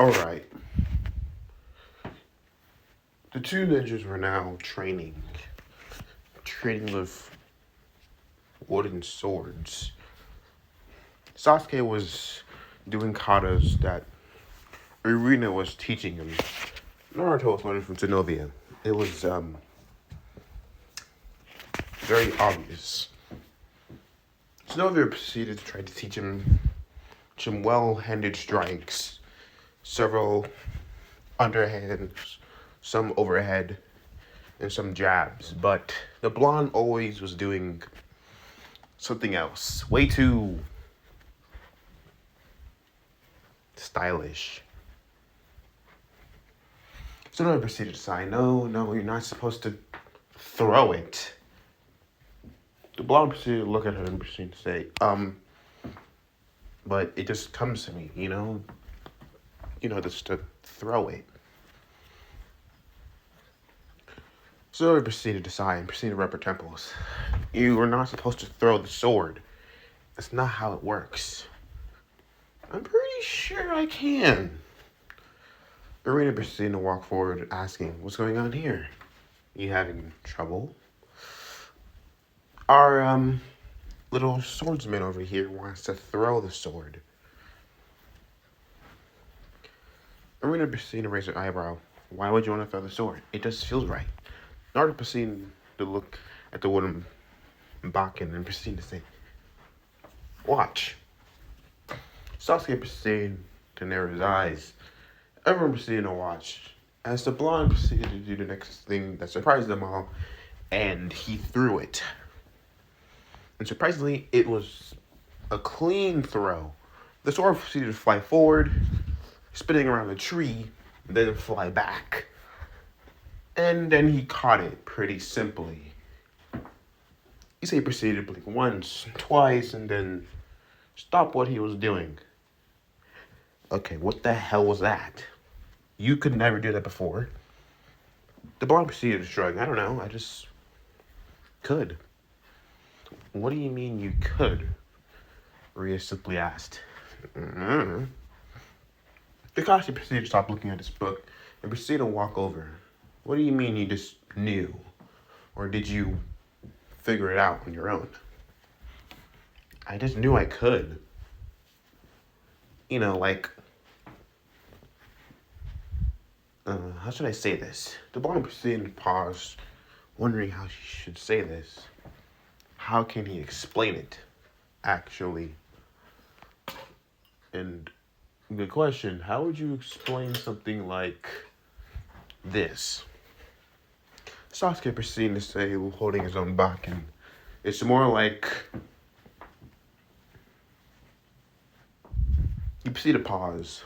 Alright. The two ninjas were now training with wooden swords. Sasuke was doing katas that Irina was teaching him. Naruto was learning from Zenobia. It was very obvious. Zenobia proceeded to try to teach him some well-handed strikes, several underhands, some overhead, and some jabs. But the blonde always was doing something else, way too stylish. So I proceeded to say, no, you're not supposed to throw it. The blonde proceeded to look at her and proceeded to say, but it just comes to me, just to throw it. So I proceeded to sigh and proceeded to rub her temples. You are not supposed to throw the sword. That's not how it works. I'm pretty sure I can. Irina proceeded to walk forward, asking, what's going on here? You having trouble? Our, little swordsman over here wants to throw the sword. Irina proceeded to raise her eyebrow. Why would you want to throw the sword? It just feels right. Naruto proceeded to look at the wooden bakken and proceeded to say, watch. Sasuke proceeded to narrow his eyes. Everyone proceeded to watch as the blonde proceeded to do the next thing that surprised them all, and he threw it. And surprisingly, it was a clean throw. The sword proceeded to fly forward, spinning around the tree, then fly back. And then he caught it pretty simply. He proceeded to blink once, twice, and then stop what he was doing. Okay, what the hell was that? You could never do that before. The blonde proceeded to shrug. I don't know, I just could. What do you mean you could? Rhea simply asked. Mm-hmm. Kakashi proceeded to stop looking at his book and proceeded to walk over. What do you mean you just knew? Or did you figure it out on your own? I just knew I could. How should I say this? The blonde proceeded to pause, wondering how she should say this. How can he explain it, actually? And good question, how would you explain something like this? Sasuke proceeded to say, holding his own back, and it's more like you proceed to pause.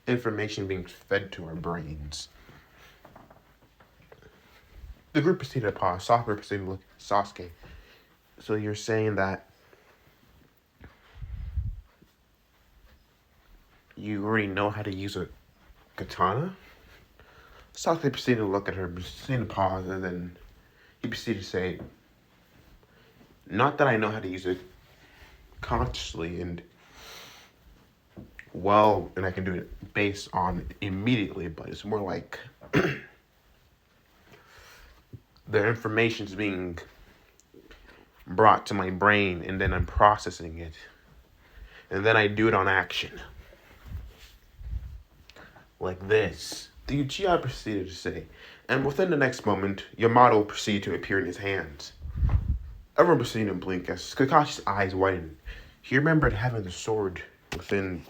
Information being fed to our brains. The group proceeded to pause. Sakura proceeded to look at Sasuke. So you're saying that you already know how to use a katana? Sasuke proceeded to look at her, proceeded to pause, and then he proceeded to say, not that I know how to use it consciously and I can do it based on immediately, but it's more like the information's being brought to my brain and then I'm processing it. And then I do it on action. Like this. The Uchiha proceeded to say, and within the next moment, Yamato proceeded to appear in his hands. Everyone proceeded to blink as Kakashi's eyes widened. He remembered having the sword within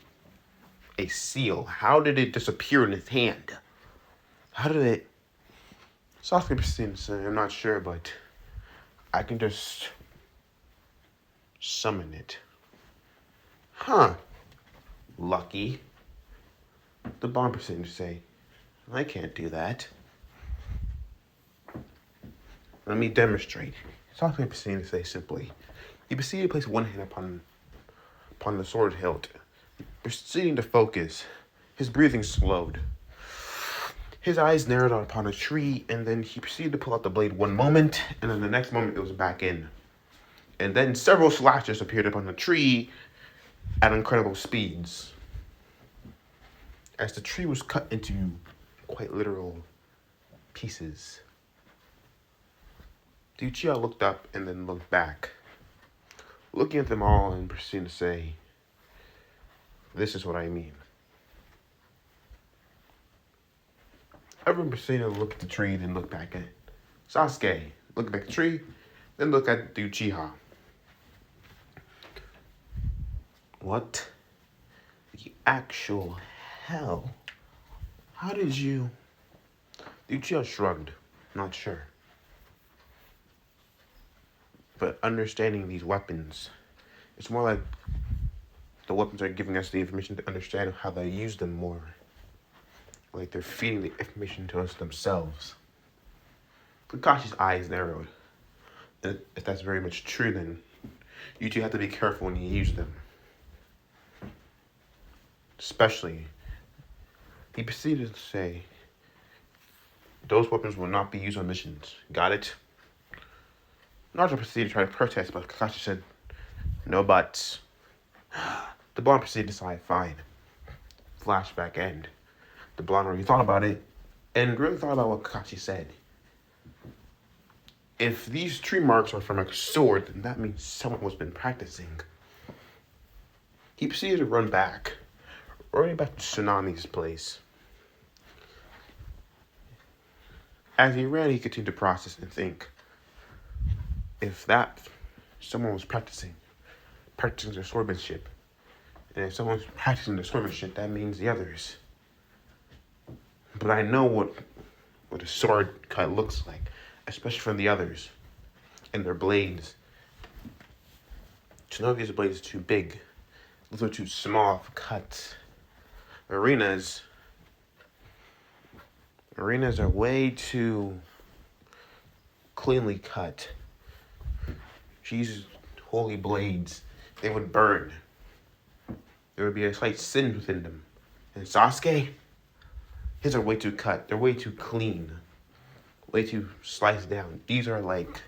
a seal. How did it disappear in his hand? How did it... Sasuke proceeded to say, I'm not sure, but I can just summon it. Huh. Lucky. The bomb proceeded to say, I can't do that. Let me demonstrate. Sasuke proceeded to say simply. He proceeded to place one hand upon the sword hilt, proceeding to focus. His breathing slowed. His eyes narrowed upon a tree, and then he proceeded to pull out the blade one moment, and then the next moment it was back in. And then several slashes appeared upon the tree at incredible speeds. As the tree was cut into quite literal pieces, the Uchiha looked up and then looked back, looking at them all and proceeding to say, "This is what I mean." Everyone proceeded to look at the tree, then look back at Sasuke. Look back at the tree, then look at the Uchiha. What the actual hell? How did you... The Uchiha shrugged, not sure. But understanding these weapons, it's more like the weapons are giving us the information to understand how they use them more. Like they're feeding the information to us themselves. Kakashi's eyes narrowed. And if that's very much true, then you two have to be careful when you use them. Especially, he proceeded to say, those weapons will not be used on missions. Got it? Naruto proceeded to try to protest, but Kakashi said, no buts. The blonde proceeded to sigh, fine. Flashback end. The blonde really thought about it, and really thought about what Kakashi said. If these tree marks are from a sword, then that means someone has been practicing. He proceeded to run back, running back to Tsunami's place. As he ran, he continued to process and think. If that someone was practicing their swordsmanship, and if someone's practicing their swordsmanship, that means the others. But I know what a sword cut looks like, especially from the others, and their blades. Shinobi's blade is too big. Those are too small for cuts. Arenas are way too cleanly cut. She uses holy blades. They would burn. There would be a slight sin within them. And Sasuke, his are way too cut. They're way too clean. Way too sliced down. These are like,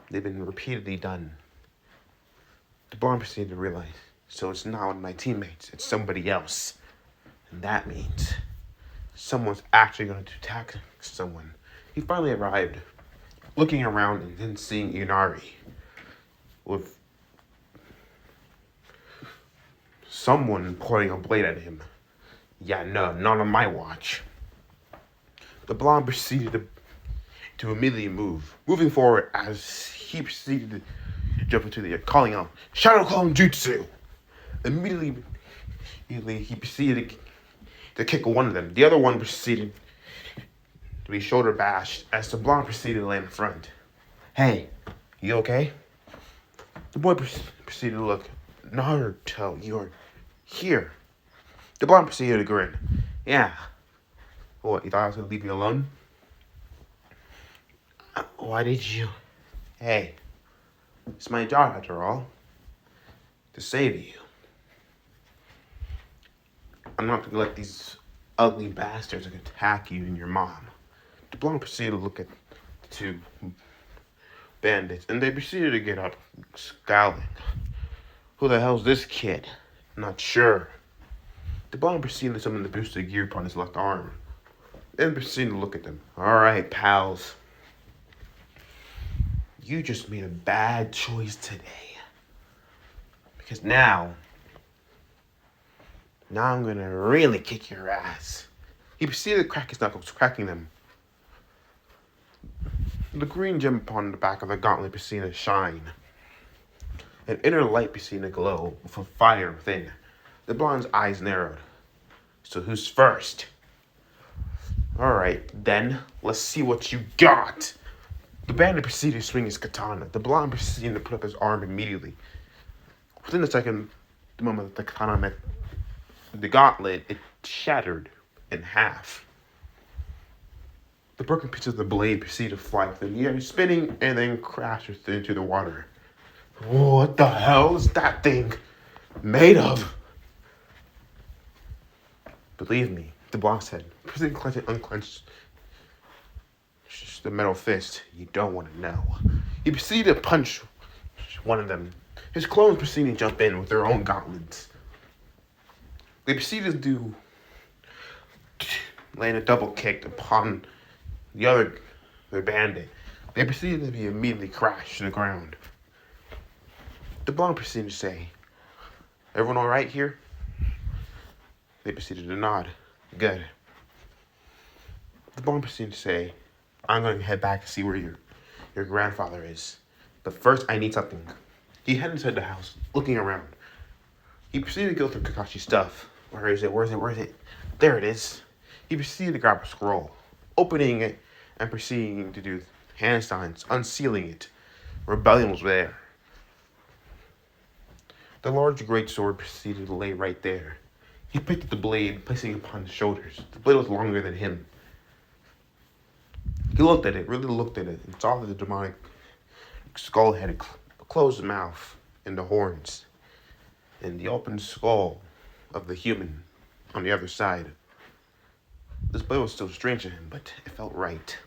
they've been repeatedly done. The blonde proceeded to realize, so it's not one of my teammates, it's somebody else. And that means someone's actually going to attack someone. He finally arrived, looking around and then seeing Inari with someone pointing a blade at him. Yeah, no, not on my watch. The blonde proceeded to immediately moving forward as he proceeded to jump into the air, calling out, Shadow Clone Jutsu! Immediately he proceeded to kick one of them. The other one proceeded to be shoulder bashed as the blonde proceeded to land in front. Hey, you okay? The boy proceeded to look. Naruto, you're here. The blonde proceeded to grin. Yeah. What, you thought I was going to leave you alone? Why did you? Hey, it's my job after all. To save you. I'm not going to let these ugly bastards attack you and your mom. The blonde proceeded to look at the two bandits, and they proceeded to get up, scowling. Who the hell's this kid? Not sure. The blonde proceeded to summon the booster gear upon his left arm, then proceeded to look at them. Alright, pals. You just made a bad choice today. Because now I'm gonna really kick your ass. He proceeded to crack his knuckles, cracking them. The green gem upon the back of the gauntlet proceeded to shine. An inner light proceeded to glow with a fire within. The blonde's eyes narrowed. So who's first? Alright, then, let's see what you got. The bandit proceeded to swing his katana. The blonde proceeded to put up his arm immediately. Within a second, the moment that the katana met the gauntlet, it shattered in half. The broken pieces of the blade proceeded to fly through the air, spinning and then crashed into the water. What the hell is that thing made of? Believe me, the boss said, proceeded to clench and unclench the metal fist. You don't want to know. He proceeded to punch one of them. His clones proceeded to jump in with their own gauntlets. They proceeded to land a double kick upon the bandit. They proceeded to be immediately crashed to the ground. The blonde proceeded to say, "Everyone all right here?" They proceeded to nod. "Good." The blonde proceeded to say, "I'm going to head back to see where your grandfather is. But first, I need something." He headed inside the house, looking around. He proceeded to go through Kakashi's stuff. Where is it? Where is it? Where is it? There it is. He proceeded to grab a scroll, opening it and proceeding to do hand signs, unsealing it. Rebellion was there. The large great sword proceeded to lay right there. He picked up the blade, placing it upon his shoulders. The blade was longer than him. He looked at it, really looked at it, and saw that the demonic skull had a closed mouth and the horns, and the open skull of the human on the other side. This blade was still strange to him, but it felt right.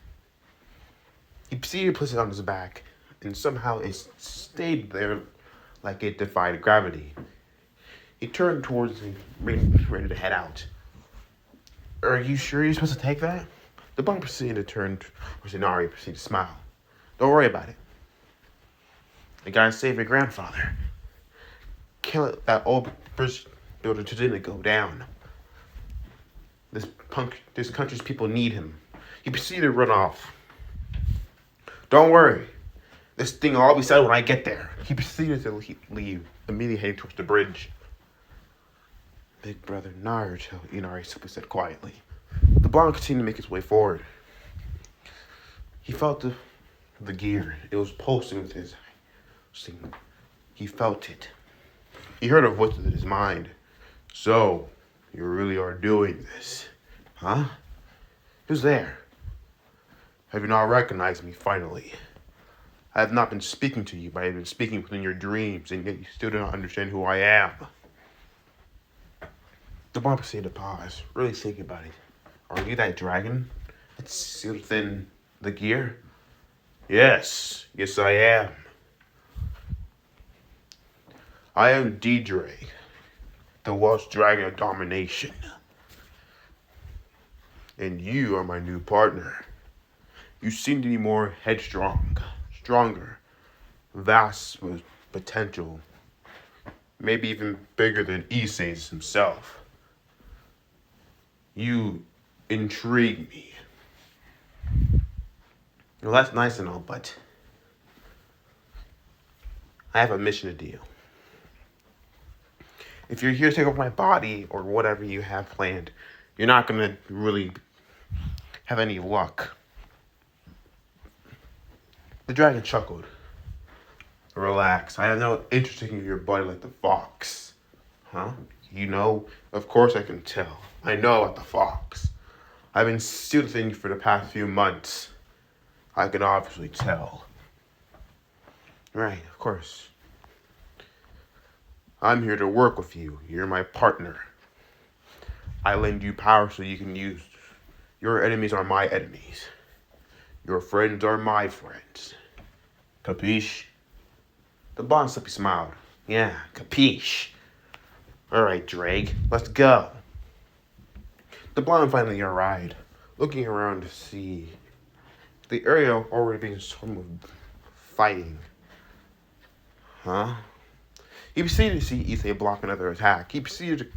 He proceeded to place it on his back, and somehow it stayed there like it defied gravity. He turned towards me, ready to head out. "Are you sure you're supposed to take that?" The bum proceeded to turn towards Inari, proceeded to smile. "Don't worry about it. You gotta save your grandfather. Kill it, that old bridge builder didn't go down. This country's people need him." He proceeded to run off. "Don't worry. This thing will all be settled when I get there." He proceeded to leave, immediately heading towards the bridge. "Big brother Naruto," Inari simply said quietly. The blonde continued to make his way forward. He felt the gear. It was pulsing with his singing. He felt it. He heard a voice within his mind. "So, you really are doing this, huh? Who's there? Have you not recognized me finally? I have not been speaking to you, but I have been speaking within your dreams, and yet you still do not understand who I am." The bomb proceeded to pause, really thinking about it. "Are you that dragon that's sealed within the gear?" Yes, I am. I am Deidre, the Welsh Dragon of Domination. And you are my new partner. You seem to be more headstrong, stronger, vast with potential, maybe even bigger than Issei's himself. You intrigue me. Well, that's nice and all, but I have a mission to do. If you're here to take over my body or whatever you have planned, you're not going to really have any luck. The dragon chuckled. Relax. I have no interest in your body like the fox. Huh? You know? Of course I can tell. I know about the fox. I've been sealed within you for the past few months. I can obviously tell. Right, of course. I'm here to work with you. You're my partner. I lend you power so you can use. Your enemies are my enemies. Your friends are my friends. Capiche? The Bon Slippy smiled. Yeah, capiche. Alright, Drake, let's go. The blonde finally arrived, looking around to see the area already being swarmed with fighting. Huh? He proceeded to see Issei block another attack. He proceeded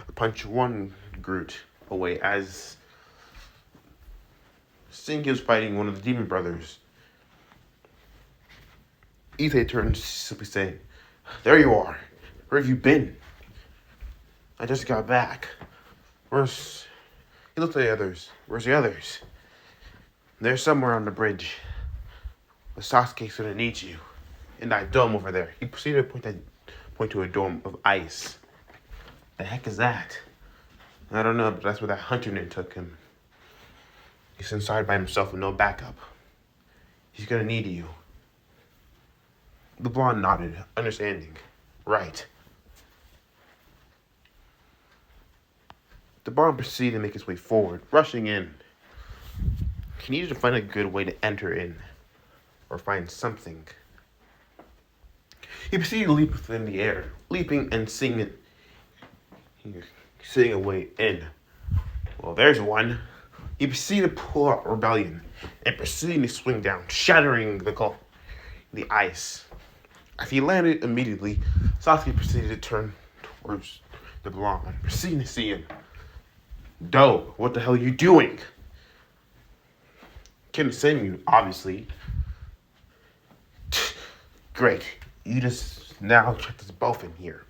to punch one Groot away as seeing he was fighting one of the demon brothers. Issei turned, simply saying, "There you are. Where have you been?" "I just got back." "Where's..." He looked at the others. "Where's the others?" "They're somewhere on the bridge. The Sasuke's gonna need you. In that dome over there." He proceeded to point to a dome of ice. The heck is that? I don't know, but that's where that hunter ninja took him. He's inside by himself with no backup. He's gonna need you. The blonde nodded, understanding. Right. The blonde proceeded to make his way forward, rushing in. He needed to find a good way to enter in, or find something. He proceeded to leap within the air, leaping and seeing it. He sitting away in. Well, there's one. He proceeded to pull out Rebellion and proceeding to swing down, shattering the ice. As he landed immediately, Sasuke proceeded to turn towards the blonde, proceeding to see him. "Do, what the hell are you doing?" Couldn't save you, obviously. Great. You just now checked us both in here.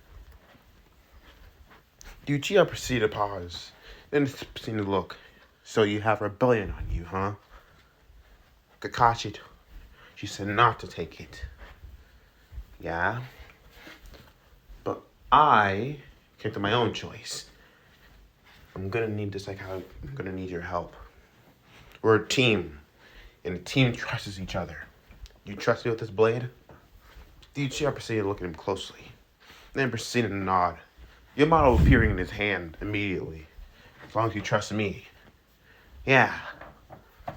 Uchiha proceeded to pause, then proceeded to look. "So you have Rebellion on you, huh?" Kakashi, she said not to take it. "Yeah? But I came to my own choice. I'm gonna need this like how I'm gonna need your help. We're a team, and a team trusts each other. You trust me with this blade?" The Uchiha proceeded to look at him closely, then proceeded to nod, Yamato appearing in his hand immediately. "As long as you trust me." "Yeah.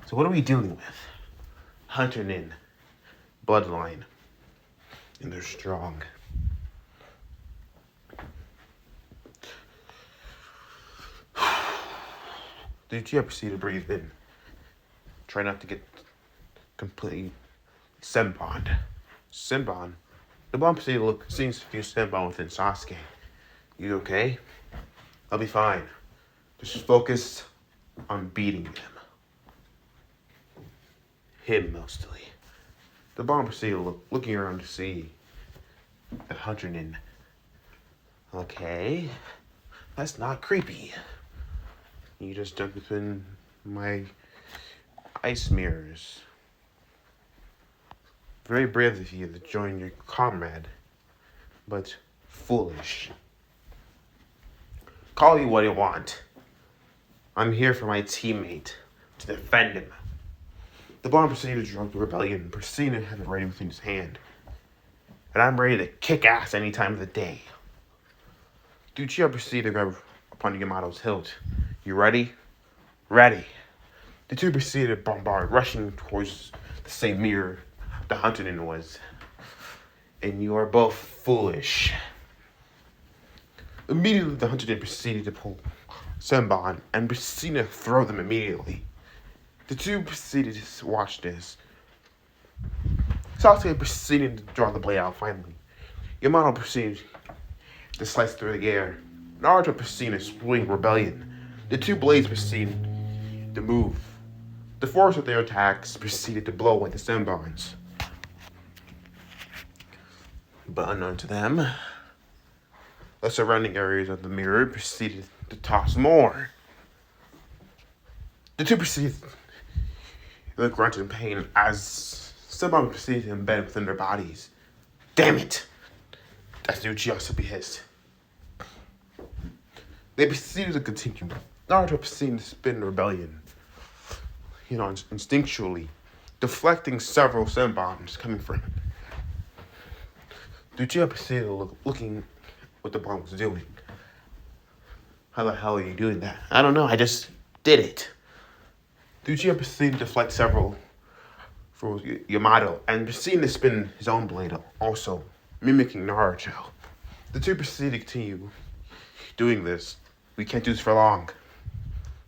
So what are we dealing with?" "Hunter Nin. Bloodline. And they're strong." The Uchiha proceeded to breathe in. Try not to get completely senboned. Senbon? The bomb proceeded to look, seems to feel senbon within Sasuke. "You okay?" "I'll be fine. Just focus on beating them. Him, mostly." The bomb proceeded to looking around to see the Hunter Nin. "Okay, that's not creepy. You just jumped between my ice mirrors. Very brave of you to join your comrade, but foolish. Call me what you want. I'm here for my teammate, to defend him." The bomb proceeded to drop the Rebellion, proceeded to have it ready within his hand. "And I'm ready to kick ass any time of the day." Uchiha proceeded to grab upon Yamato's hilt. "You ready?" "Ready." The two proceeded to bombard, rushing towards the same mirror the Hunter Nin was. "And you are both foolish." Immediately, the Hunter Nin proceeded to pull Senbon and proceeded to throw them immediately. The two proceeded to watch this. Sasuke proceeded to draw the blade out finally. Yamato proceeded to slice through the air. Naruto proceeded to swing Rebellion. The two blades proceeded to move. The force of their attacks proceeded to blow away the Senbons. But unknown to them, the surrounding areas of the mirror proceeded to toss more. The two proceeded to grunt in pain as Senbon proceeded to embed within their bodies. "Damn it!" That's the Uchiha be hissed. They proceeded to continue. Naruto proceeded to spin Rebellion, instinctually, deflecting several Senbons coming from him. The Uchiha proceeded to looking what the bomb was doing. "How the hell are you doing that?" "I don't know, I just did it." The Uchiha proceeded to deflect several for Yamato and proceeded to spin his own blade, also mimicking Naruto. The two proceeded to continue doing this. "We can't do this for long."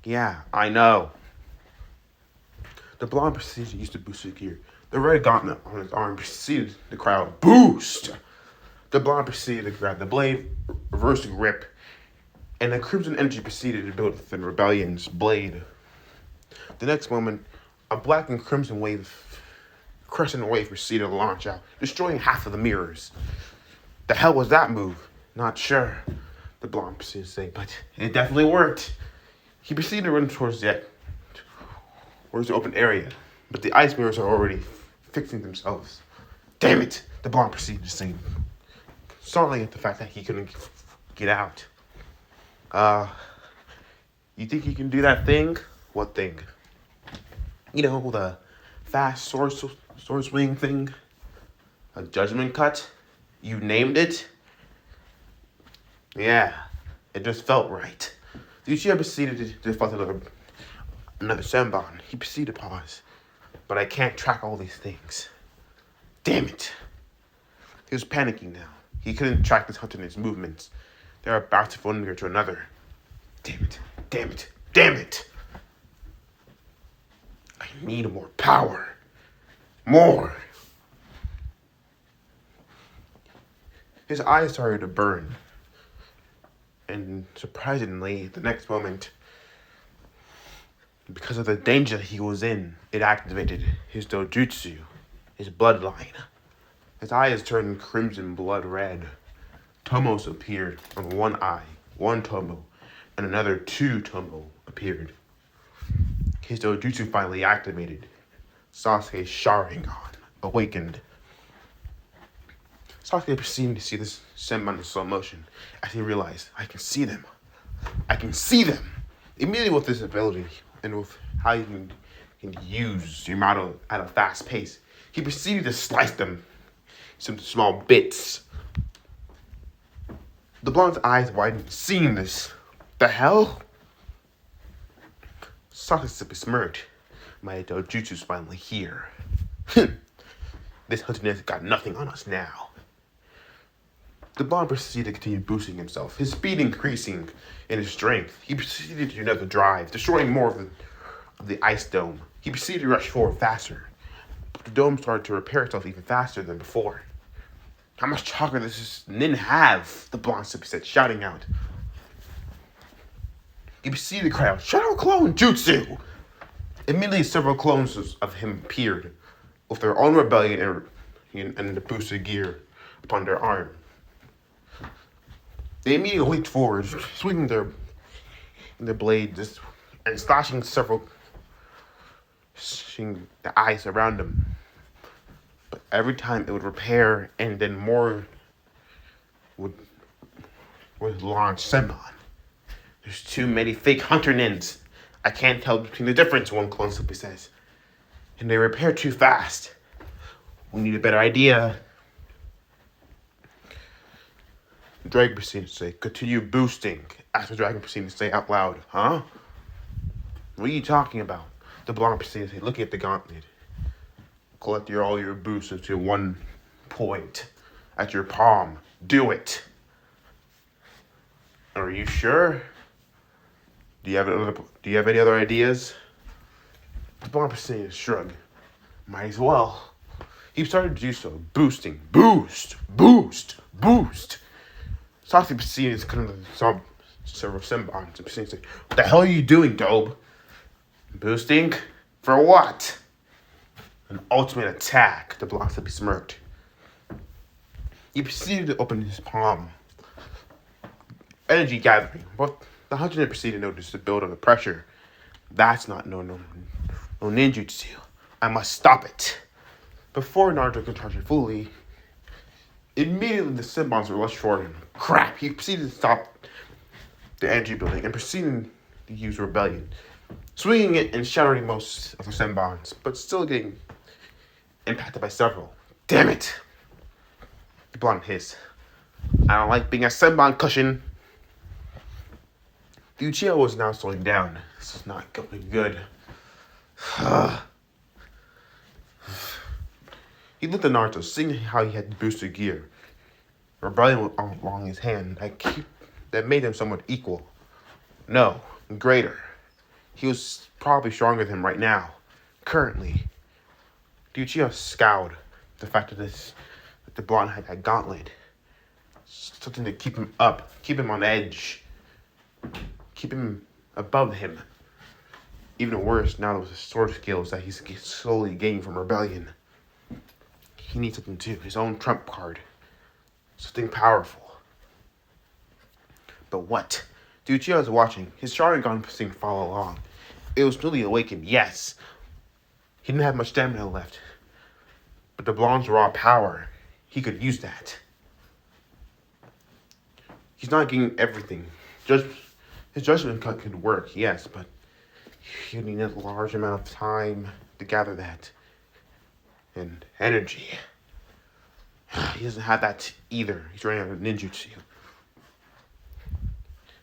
"Yeah, I know." The blonde proceeded to use the boosted gear. The red gauntlet on his arm proceeded to cry out, "Boost!" The blonde proceeded to grab the blade, reverse grip, and the crimson energy proceeded to build within Rebellion's blade. The next moment, a black and crimson crescent wave proceeded to launch out, destroying half of the mirrors. "The hell was that move?" "Not sure," the blonde proceeded to say, "but it definitely worked." He proceeded to run towards the open area, but the ice mirrors are already fixing themselves. "Damn it," the blonde proceeded to say, startling at the fact that he couldn't get out. You think you can do that thing?" "What thing?" The fast sword swing thing. A judgment cut? You named it?" "Yeah, it just felt right." The Uchiha proceeded to deflect another Senbon. He proceeded to pause. "But I can't track all these things." "Damn it." He was panicking now. He couldn't track this Hunter Nin's movements. They were about to fall near to another. Damn it. Damn it. Damn it. I need more power. More. His eyes started to burn. And surprisingly, the next moment, because of the danger he was in, it activated his dojutsu, his bloodline. His eyes turned crimson blood red. Tomos appeared on one eye, one tomo, and another two tomo appeared. His dojutsu finally activated. Sasuke's Sharingan awakened. Sasuke proceeded to see this Senbon in slow motion as he realized, I can see them. I can see them. Immediately with this ability and with how you can use Yamato at a fast pace, he proceeded to slice them some small bits. The blonde's eyes widened, seeing this. The hell? Sasuke smirked. My dojutsu's finally here. This hunting got nothing on us now. The blonde proceeded to continue boosting himself, his speed increasing in his strength. He proceeded to another drive, destroying more of the ice dome. He proceeded to rush forward faster, but the dome started to repair itself even faster than before. How much chakra does this nin have? The blonde said, shouting out. He proceeded to cry out, Shadow Clone Jutsu! Immediately, several clones of him appeared, with their own rebellion and the boosted gear upon their arm. They immediately leaped forward, swinging their blades and slashing the ice around them. But every time it would repair, and then more would launch Senbon. There's too many fake hunter nins. I can't tell between the difference, one clone simply says. And they repair too fast. We need a better idea. Dragon proceeded to say, continue boosting. After Dragon proceeded to say out loud, huh? What are you talking about? The blonde proceeded to say, looking at the gauntlet. Collect all your boosts into one point at your palm. Do it. Are you sure? Do you have any other ideas? The blonde proceeded to shrug. Might as well. He started to do so, boosting. Boost! Boost! Boost! Sasuke proceeded to come to several Senbons and proceeded to say, what the hell are you doing, Dobe? Boosting? For what? An ultimate attack, the blonde simply smirked. He proceeded to open his palm. Energy gathering, but the hunter proceeded to notice the build under pressure. That's not no ninjutsu. I must stop it. Before Naruto could charge it fully, immediately the Senbons were rushed forward and crap. He proceeded to stop the energy building and proceeded to use rebellion, swinging it and shattering most of the Senbons, but still getting impacted by several. Damn it! The blonde hissed. I don't like being a Senbon cushion. The Uchiha was now slowing down. This is not going good. He looked at Naruto, seeing how he had boosted gear. Rebellion was along his hand that made him somewhat equal. No, greater. He was probably stronger than him right now. Currently. The Uchiha scowled. The fact that the blonde had that gauntlet. Something to keep him up, keep him on edge, keep him above him. Even worse, now with the sword skills that he's slowly gaining from Rebellion. He needs something too, his own trump card. Something powerful. But what? The Uchiha was watching. His Sharingan seemed to follow along. It was newly awakened, yes. He didn't have much stamina left. But the blonde's raw power, he could use that. He's not getting everything. His judgment cut could work, yes, but he would need a large amount of time to gather that. And energy. He doesn't have that either. He's running out of ninjutsu.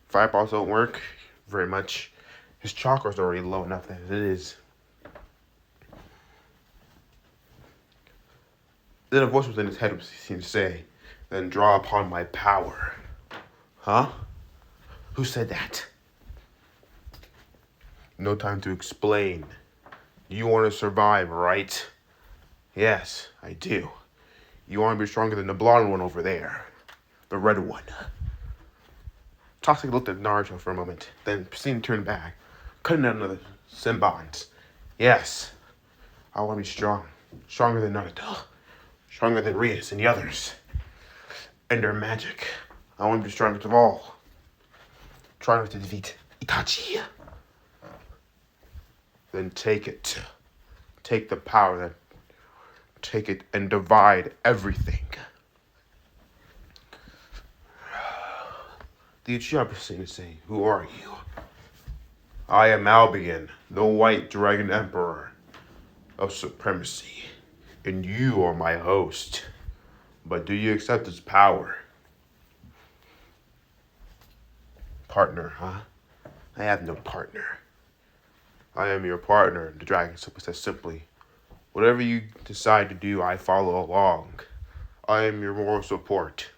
Fireballs don't work very much. His chakra's already low enough as it is. Then a voice within his head seemed to say, then draw upon my power. Huh? Who said that? No time to explain. You want to survive, right? Yes, I do. You want to be stronger than the blonde one over there. The red one. Sasuke looked at Naruto for a moment, then proceeded to turn back, cutting out another Senbons. Yes, I want to be strong. Stronger than Naruto. Stronger than Rias and the others. And their magic. I want to be strongest of all. Trying to defeat Itachi. Then take it. Take the power that. Take it and divide everything. The Uchiha proceeded to say, "Who are you?" "I am Albion, the White Dragon Emperor of Supremacy, and you are my host. But do you accept his power?" "Partner, huh? I have no partner." "I am your partner," the dragon said simply. "Whatever you decide to do, I follow along. I am your moral support.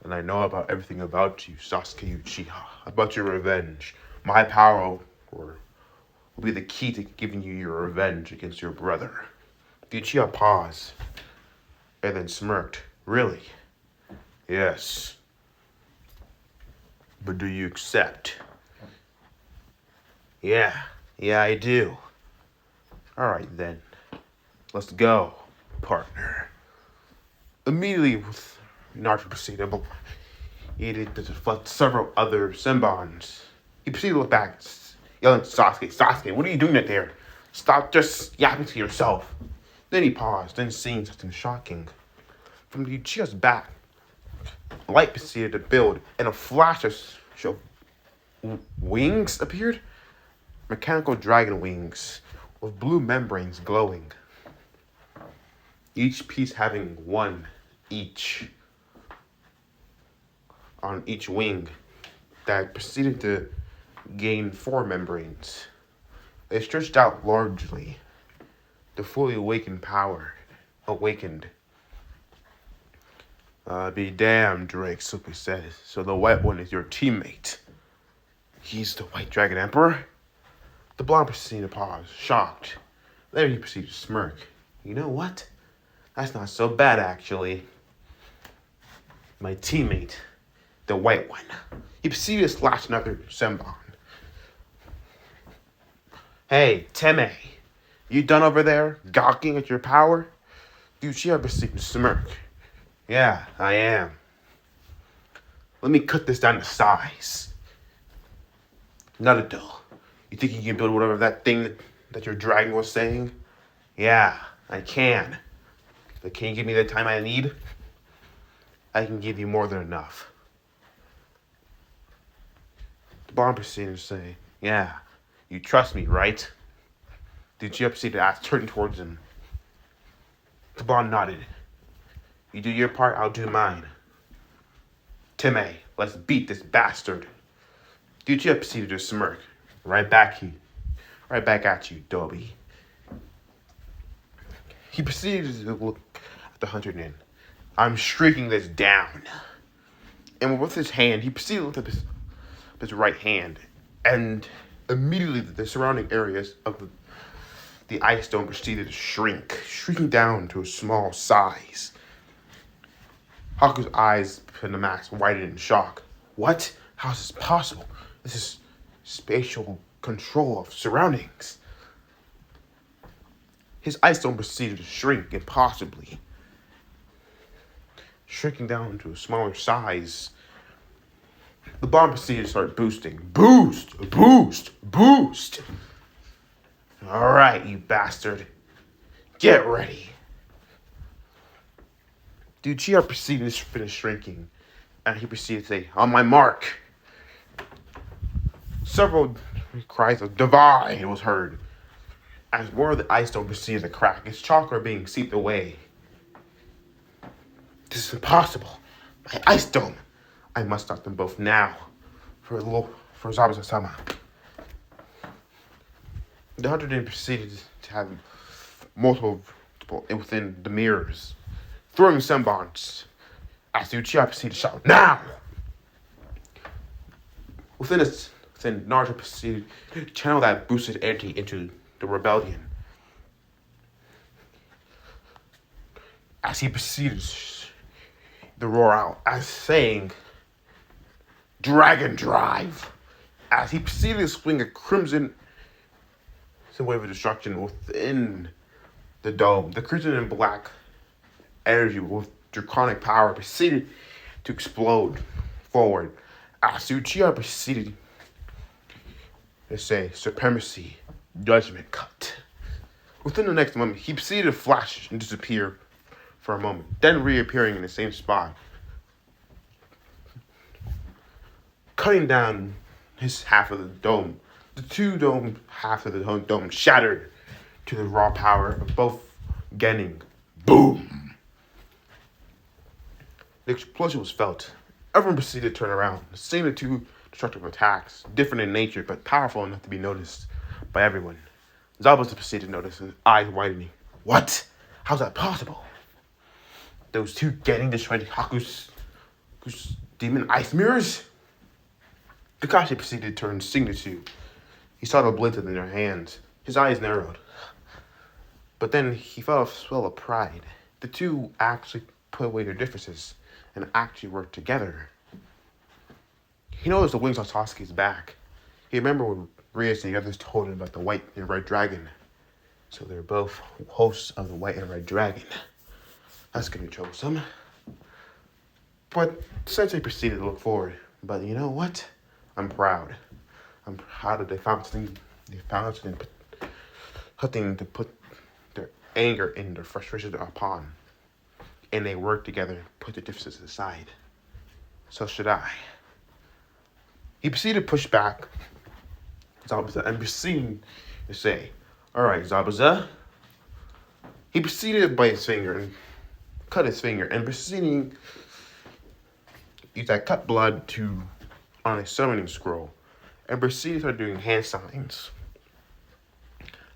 And I know about everything about you, Sasuke Uchiha, about your revenge. My power will be the key to giving you your revenge against your brother." The Uchiha paused, and then smirked. "Really?" "Yes. But do you accept?" Yeah, I do." "Alright then. Let's go, partner." Immediately, with Naruto proceeded, he did to deflect several other Senbons. He proceeded to look back, yelling to Sasuke, "Sasuke, what are you doing out there? Stop just yapping to yourself." Then he paused, then seeing something shocking. From the Uchiha's back, light proceeded to build, and a flash of wings appeared. Mechanical dragon wings with blue membranes glowing. Each piece having one each on each wing that proceeded to gain 4 membranes. They stretched out largely. The fully awakened power awakened. Be damned, Drake simply says. "So the white one is your teammate." "He's the White Dragon Emperor?" The blonde proceeded to pause, shocked. Then he proceeded to smirk. "You know what? That's not so bad, actually. My teammate, the white one." He proceeded to slash another Senbon. "Hey, Teme, you done over there, gawking at your power?" The Uchiha proceeded to smirk. "Yeah, I am. Let me cut this down to size. Naruto, you think you can build whatever that thing that your dragon was saying?" "Yeah, I can. But can you give me the time I need?" "I can give you more than enough." The blonde proceeded to say, "Yeah, you trust me, right?" The Uchiha proceeded to ask, turning towards him. The blonde nodded. "You do your part, I'll do mine. Teme, let's beat this bastard." The Uchiha proceeded to smirk. Right back at you, Dobby." He proceeded to look at the 100 "I'm streaking this down." And with his hand, he proceeded to look at his right hand. And immediately the surrounding areas of the ice dome proceeded to shrink, shrinking down to a small size. Haku's eyes in the mask widened in shock. "What? How is this possible? This is spatial control of surroundings." His ice dome proceeded to shrink impossibly, shrinking down to a smaller size. The bomb proceeded to start boosting. Boost! Boost! Boost! "Alright, you bastard. Get ready." The Uchiha proceeded to finish shrinking, and he proceeded to say, "On my mark." Several cries of "Divide" was heard, as more of the ice dome proceeded to crack, its chakra being seeped away. "This is impossible. My ice dome. I must stop them both now. For Zabuza-sama." The 100 proceeded to have multiple within the mirrors, throwing Senbons as the Uchiha proceeded to shout, "Now!" Within Then Naruto proceeded to channel that boosted energy into the rebellion. As he proceeded to roar out, as saying, Dragon Drive! As he proceeded to swing a crimson wave of destruction within the dome, the crimson and black energy with draconic power proceeded to explode forward. As Uchiha proceeded to say, Supremacy, Judgment Cut. Within the next moment, he proceeded to flash and disappear for a moment, then reappearing in the same spot, cutting down his half of the dome. The two dome half of the dome shattered to the raw power of both Genin. Boom! The explosion was felt. Everyone proceeded to turn around, seeing the two destructive attacks, different in nature but powerful enough to be noticed by everyone. Zabuza proceeded to notice, his eyes widening. What? How's that possible? Those two Genin destroyed Haku's demon ice mirrors? Kakashi proceeded to turn Signature. He saw the blades in their hands. His eyes narrowed. But then he felt a swell of pride. The two actually put away their differences and actually worked together. He noticed the wings on Sasuke's back. He remembered when Rias and the others told him about the white and red dragon. So they're both hosts of the white and red dragon. That's gonna be troublesome. But Sensei proceeded to look forward. But you know what? I'm proud. I'm proud that they found something to put their anger and their frustration upon. And they work together and put the differences aside. So should I. He proceeded to push back Zabuza and proceeded to say, Alright, Zabuza. He proceeded to bite his finger and cut his finger and proceeding use that cut blood on a summoning scroll and proceeded to start doing hand signs.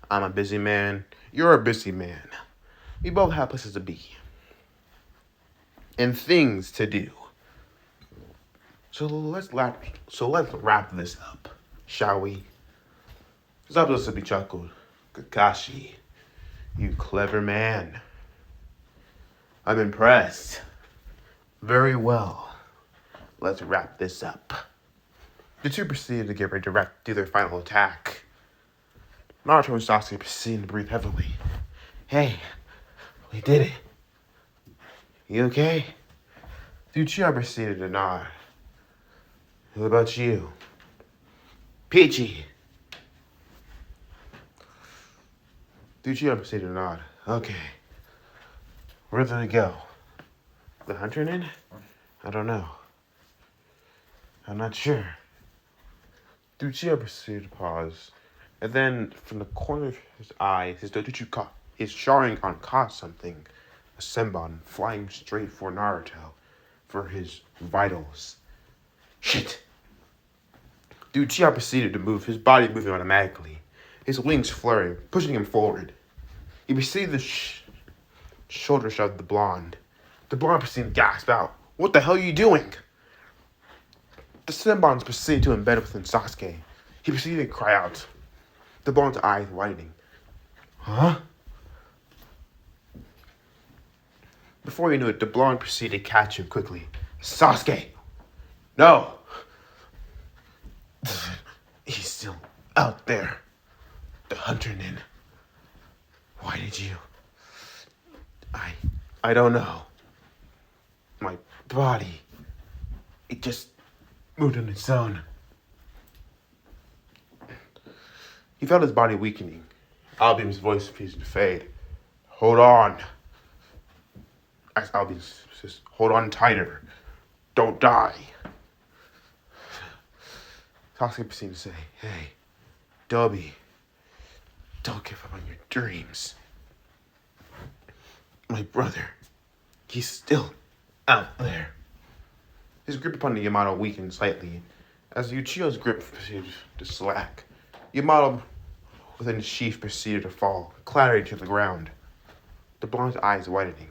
I'm a busy man. You're a busy man. We both have places to be and things to do. So let's wrap this up, shall we? Zabuza chuckled. Kakashi, you clever man. I'm impressed. Very well. Let's wrap this up. The two proceeded to get ready to do their final attack. Naruto and Sasuke proceeded to breathe heavily. Hey, we did it. You okay? The Uchiha proceeded to nod. What about you? Peachy. The Uchiha proceeded to nod. Okay. Where did they go? The hunter in? I don't know. I'm not sure. The Uchiha proceeded to pause. And then, from the corner of his eye, his Sharingan caught something. A Senbon flying straight for Naruto. For his vitals. Shit! The Uchiha proceeded to move, his body moving automatically. His wings flaring, pushing him forward. He proceeded to shoulder shove the blonde. The blonde proceeded to gasp out. What the hell are you doing? The Senbons proceeded to embed within Sasuke. He proceeded to cry out. The blonde's eyes widening. Huh? Before he knew it, the blonde proceeded to catch him quickly. Sasuke! No! He's still out there. The hunter nin. Why did you? I don't know. My body, it just moved on its own. He felt his body weakening. Albium's voice refused to fade. Hold on. As Albium says, hold on tighter. Don't die. Sasuke proceeded to say, hey, Dobby, don't give up on your dreams. My brother, he's still out there. His grip upon the Yamato weakened slightly as Uchiha's grip proceeded to slack. Yamato within his sheath proceeded to fall, clattering to the ground. The blonde's eyes widening.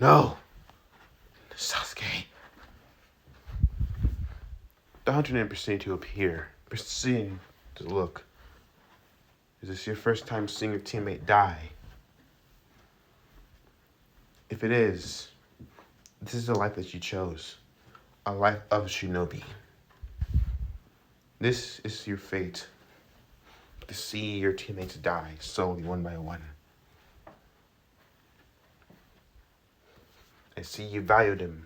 No. Sasuke. The hunter didn't proceed to appear, proceeding to look. Is this your first time seeing your teammate die? If it is, this is the life that you chose. A life of shinobi. This is your fate. To see your teammates die slowly, one by one. And see you value them.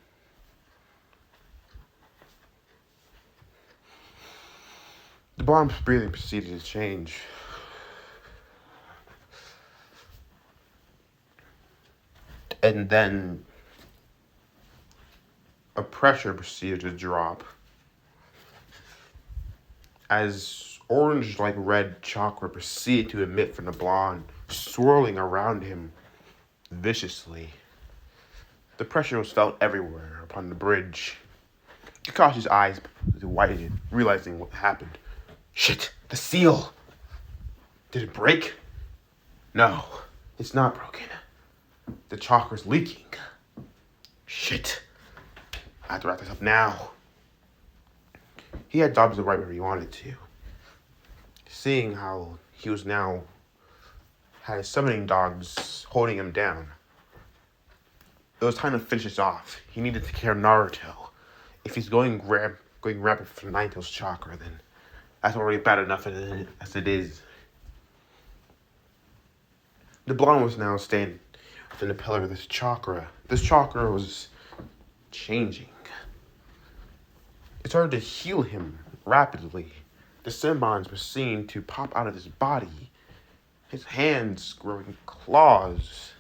The bomb's breathing proceeded to change. And then a pressure proceeded to drop as orange like red chakra proceeded to emit from the blonde, swirling around him viciously. The pressure was felt everywhere upon the bridge. Kakashi's eyes widened, realizing what happened. Shit, the seal! Did it break? No, it's not broken. The chakra's leaking. Shit. I have to wrap this up now. He had dodged the right where he wanted to. Seeing how he was now had his summoning dogs holding him down. It was time to finish this off. He needed to take care of Naruto. If he's going rapid for Naito's chakra, then that's already bad enough as it is. The blonde was now standing within the pillar of this chakra. This chakra was changing. It started to heal him rapidly. The Senbons were seen to pop out of his body, his hands growing claws.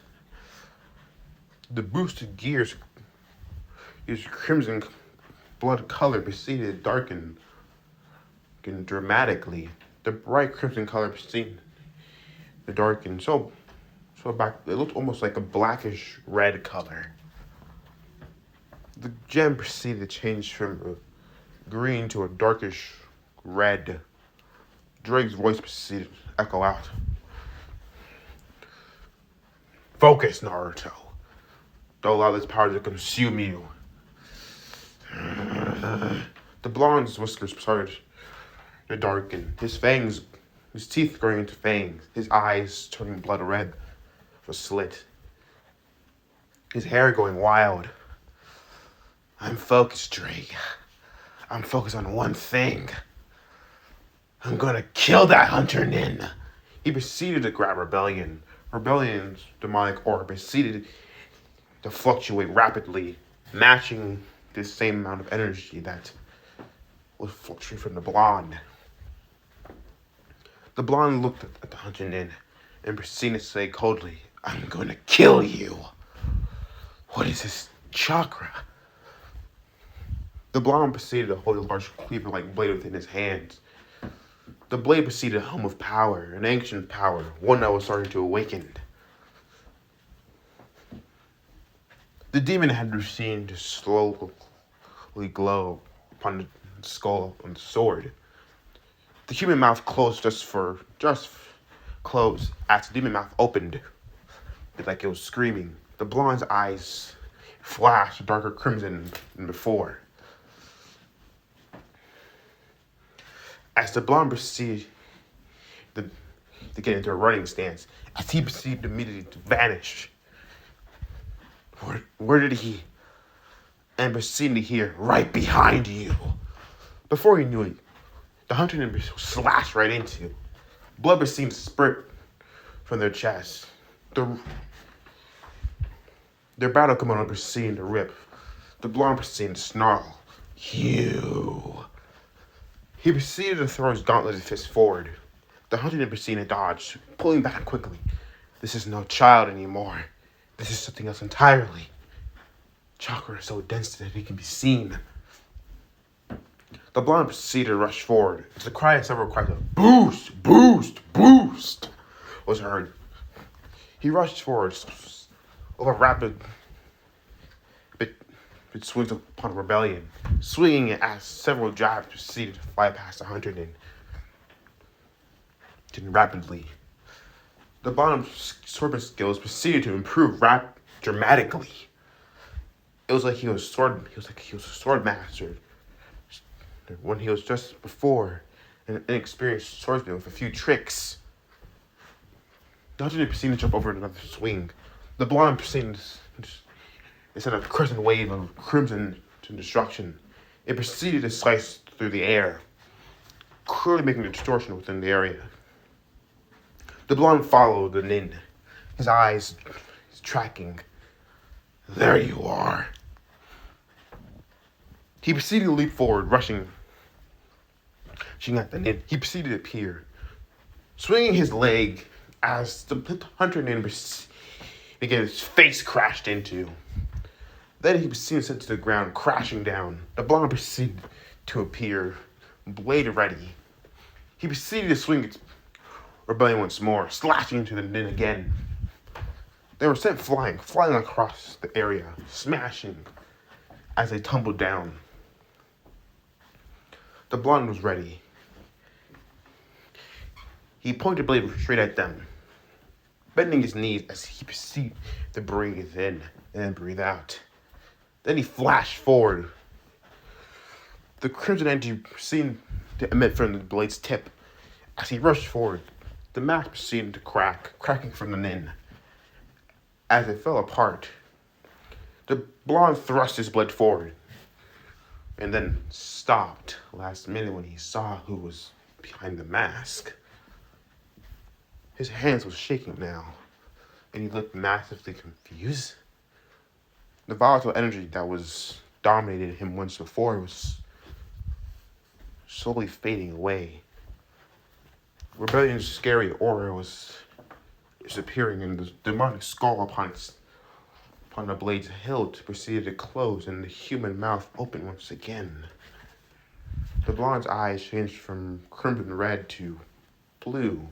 The boosted gears, his crimson blood color proceeded to darken dramatically. The bright crimson color proceeded to darken so back. It looked almost like a blackish red color. The gem proceeded to change from a green to a darkish red. Drake's voice proceeded to echo out. Focus, Naruto. Don't allow this power to consume you. The blonde's whiskers started to darken. His teeth growing into fangs. His eyes turning blood red for slit. His hair going wild. I'm focused, Drake. I'm focused on one thing. I'm gonna kill that hunter nin. He proceeded to grab Rebellion. Rebellion's demonic aura proceeded to fluctuate rapidly, matching the same amount of energy that was fluctuating from the blonde. The blonde looked at the hunter nin and proceeded to say coldly, I'm gonna kill you. What is this chakra? The blonde proceeded to hold a large cleaver-like blade within his hands. The blade proceeded to hum with power, an ancient power, one that was starting to awaken. The demon had seen to slowly glow upon the skull on the sword. The human mouth closed just closed as the demon mouth opened, like it was screaming. The blonde's eyes flashed darker crimson than before. As the blonde proceeded to get into a running stance, as he proceeded immediately to vanish. Where did he? And proceeded to hear, right behind you. Before he knew it, the hunter was slashed right into. Blood proceeded to spurt from their chests. Their battle kimono proceeded to rip. The blonde proceeded to snarl. You. He proceeded to throw his gauntleted fist forward. The hunter proceeded to dodge, pulling back quickly. This is no child anymore. This is something else entirely. Chakra is so dense that it can be seen. The blonde proceeded to rush forward. The cry of several cries of boost, boost, boost was heard. He rushed forward with a rapid bit swings upon Rebellion, swinging it as several jabs proceeded to fly past the hunter and rapidly. The blonde's swordsman skills proceeded to improve dramatically. It was like he was a sword master. when he was just before an inexperienced swordsman with a few tricks. Not only proceeded to jump over another swing, the blonde proceeded instead of a crescent wave of crimson to destruction. It proceeded to slice through the air, clearly making a distortion within the area. The blonde followed the nin, his eyes tracking. There you are. He proceeded to leap forward, rushing at the nin. He proceeded to appear, swinging his leg as the hunter nin began his face crashed into. Then he proceeded to sent to the ground, crashing down. The blonde proceeded to appear, blade ready. He proceeded to swing its rebellion once more, slashing into the nin again. They were sent flying across the area, smashing as they tumbled down. The blonde was ready. He pointed blade straight at them, bending his knees as he proceeded to breathe in and then breathe out. Then he flashed forward. The crimson energy seemed to emit from the blade's tip. As he rushed forward, the mask proceeded to cracking from the nin. As it fell apart, the blonde thrust his blade forward and then stopped last minute when he saw who was behind the mask. His hands were shaking now, and he looked massively confused. The volatile energy that was dominated him once before was slowly fading away. Rebellion's scary aura was disappearing, and the demonic skull upon the blade's hilt proceeded to close, and the human mouth opened once again. The blonde's eyes changed from crimson red to blue,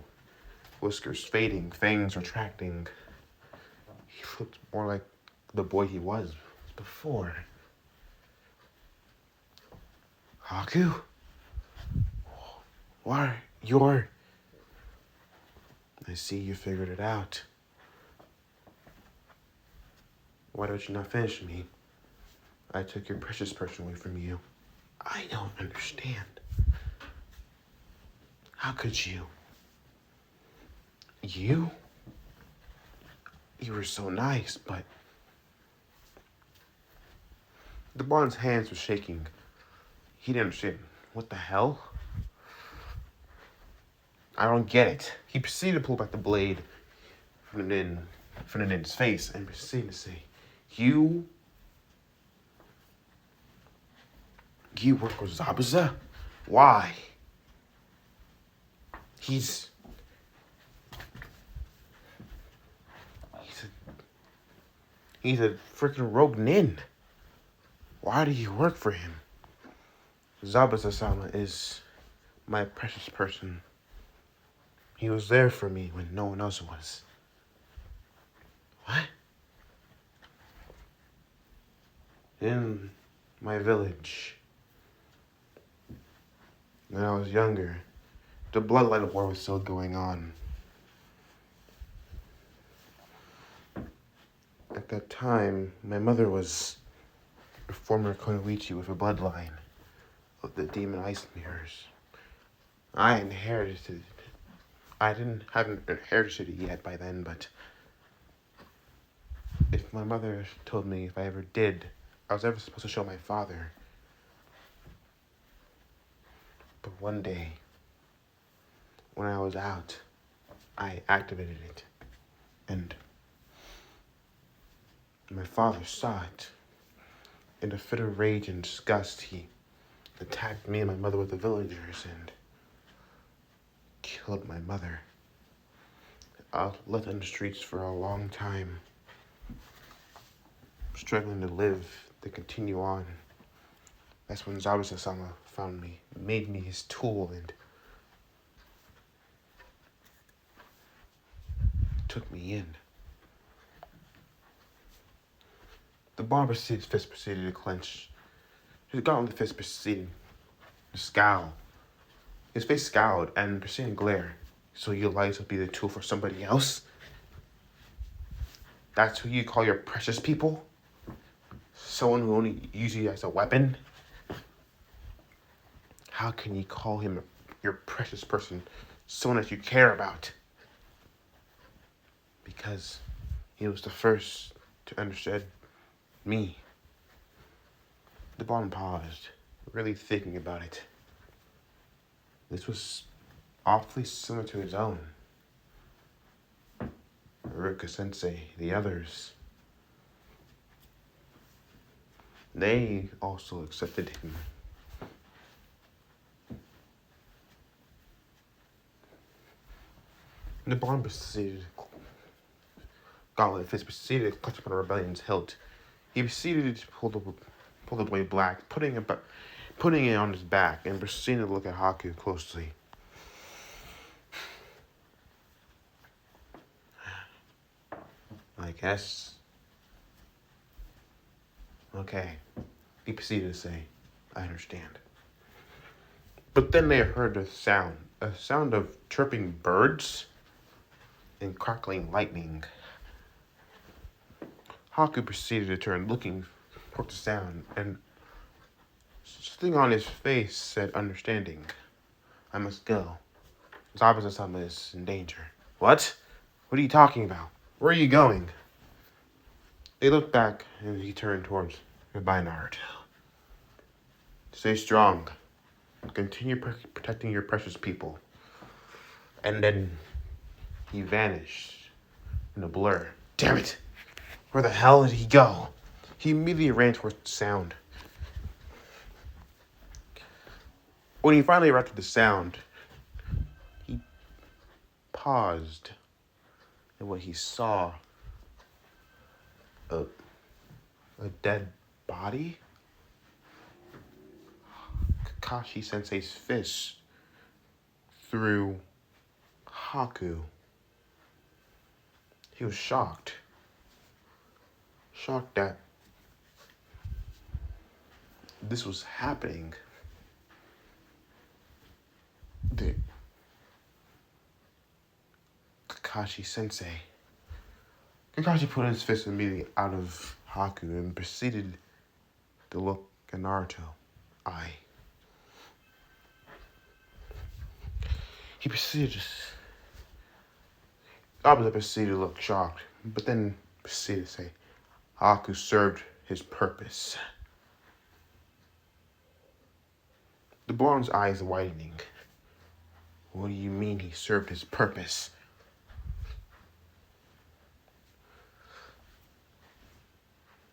whiskers fading, fangs retracting. He looked more like the boy he was before. Haku? Why, I see you figured it out. Why don't you not finish me? I took your precious person away from you. I don't understand. How could you? You? You were so nice, but... The blonde's hands were shaking. He didn't understand. What the hell? I don't get it. He proceeded to pull back the blade from the nin's face and proceeded to say, You work with Zabuza? Why? He's a freaking rogue nin. Why do you work for him? Zabuza-sama is my precious person. He was there for me when no one else was. What? In my village, when I was younger, the bloodline war was still going on. At that time, my mother was a former Konoichi with a bloodline of the demon ice mirrors. I hadn't inherited it yet by then, but if my mother told me if I ever did, I was ever supposed to show my father. But one day, when I was out, I activated it, and my father saw it. In a fit of rage and disgust, he attacked me and my mother with the villagers and killed my mother. I left in the streets for a long time, struggling to live, to continue on. That's when Zabuza-sama found me, made me his tool, and took me in. The barber's fist proceeded to clench. His gauntlet fist proceeded to scowl. His face scowled and proceeded to glare. So you lied to be the tool for somebody else? That's who you call your precious people? Someone who only uses you as a weapon? How can you call him your precious person, someone that you care about? Because he was the first to understand me. The Baron paused, really thinking about it. This was awfully similar to his own. Ruka Sensei, the others, they also accepted him. The Baron proceeded, Gauntlet Fist proceeded to clutch upon the rebellion's hilt. He proceeded to pull the blade black, putting it on his back, and proceeded to look at Haku closely. I guess. Okay. He proceeded to say, I understand. But then they heard a sound of chirping birds and crackling lightning. Haku proceeded to turn, looking toward the sound, and something on his face said understanding. I must go. Zabuza-sama is in danger. What? What are you talking about? Where are you going? They looked back, and he turned towards goodbye, Naruto. Stay strong. Continue protecting your precious people. And then he vanished in a blur. Damn it! Where the hell did he go? He immediately ran towards the sound. When he finally arrived at the sound, he paused, and what he saw, a dead body? Kakashi Sensei's fist through Haku. He was shocked. Shocked that this was happening. The Kakashi Sensei. Kakashi put his fist immediately out of Haku and proceeded to look at Naruto. He proceeded to look shocked, but then proceeded to say, Haku served his purpose. The Baron's eyes widening. What do you mean he served his purpose?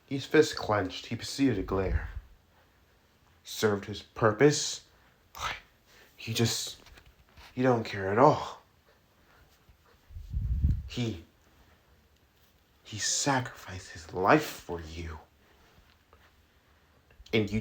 His fist clenched. He proceeded to glare. Served his purpose? You don't care at all. He sacrificed his life for you. And you